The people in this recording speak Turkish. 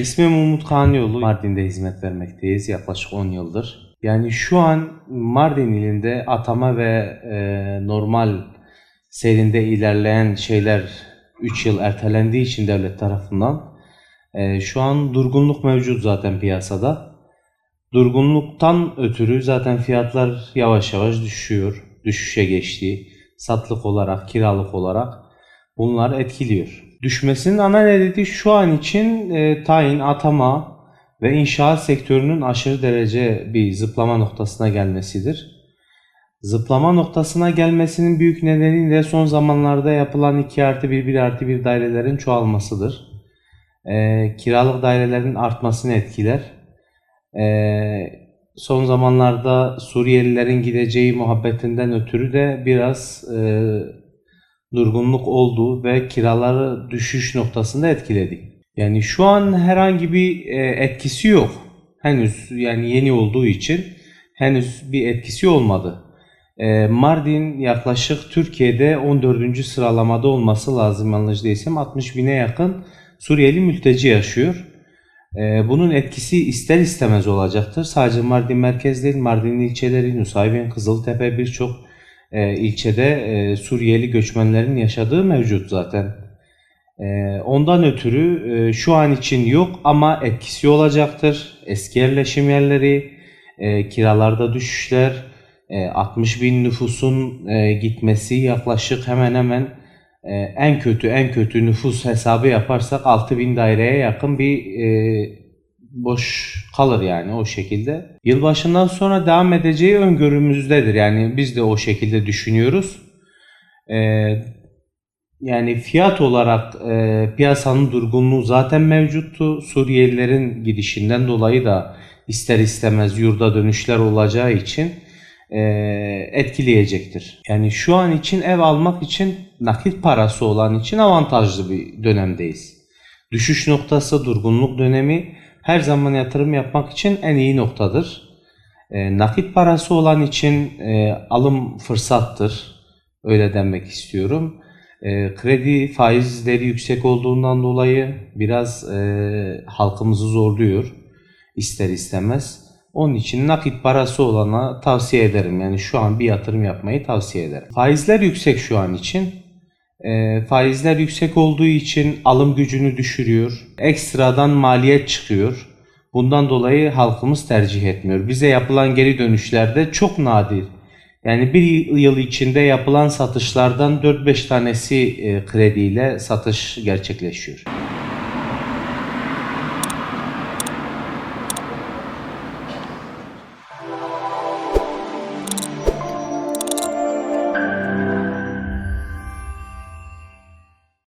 İsmim Umut Kanyoğlu. Mardin'de hizmet vermekteyiz yaklaşık 10 yıldır. Yani şu an Mardin ilinde atama ve normal seyrinde ilerleyen şeyler 3 yıl ertelendiği için devlet tarafından şu an durgunluk mevcut zaten piyasada. Durgunluktan ötürü zaten fiyatlar yavaş yavaş düşüyor, düşüşe geçti. Satlık olarak, kiralık olarak bunlar etkiliyor. Düşmesinin ana nedeni şu an için tayin, atama ve inşaat sektörünün aşırı derece bir zıplama noktasına gelmesidir. Zıplama noktasına gelmesinin büyük nedeni de son zamanlarda yapılan 2+1, 1+1 dairelerin çoğalmasıdır. Kiralık dairelerin artmasını etkiler. Son zamanlarda Suriyelilerin gideceği muhabbetinden ötürü de biraz durgunluk oldu ve kiraları düşüş noktasında etkiledi. Yani şu an herhangi bir etkisi yok. Henüz, yani yeni olduğu için henüz bir etkisi olmadı. Mardin yaklaşık Türkiye'de 14. sıralamada olması lazım, yanlış değilsem 60 bine yakın Suriyeli mülteci yaşıyor. Bunun etkisi ister istemez olacaktır. Sadece Mardin merkez değil, Mardin ilçeleri, Nusaybin, Kızıltepe, birçok ilçede Suriyeli göçmenlerin yaşadığı mevcut zaten. Ondan ötürü şu an için yok ama etkisi olacaktır. Eski yerleşim yerleri, kiralarda düşüşler, 60 bin nüfusun gitmesi, yaklaşık hemen hemen en kötü nüfus hesabı yaparsak 6 bin daireye yakın bir boş kalır yani o şekilde. Yılbaşından sonra devam edeceği öngörümüzdedir. Yani biz de o şekilde düşünüyoruz. Yani fiyat olarak piyasanın durgunluğu zaten mevcuttu. Suriyelilerin gidişinden dolayı da ister istemez yurda dönüşler olacağı için etkileyecektir. Yani şu an için ev almak için nakit parası olan için avantajlı bir dönemdeyiz. Düşüş noktası, durgunluk dönemi her zaman yatırım yapmak için en iyi noktadır. Nakit parası olan için alım fırsattır. Öyle demek istiyorum. Kredi faizleri yüksek olduğundan dolayı biraz halkımızı zorluyor ister istemez. Onun için nakit parası olana tavsiye ederim. Yani şu an bir yatırım yapmayı tavsiye ederim. Faizler yüksek şu an için. Faizler yüksek olduğu için alım gücünü düşürüyor. Ekstradan maliyet çıkıyor. Bundan dolayı halkımız tercih etmiyor. Bize yapılan geri dönüşlerde çok nadir. Yani bir yıl içinde yapılan satışlardan 4-5 tanesi krediyle satış gerçekleşiyor.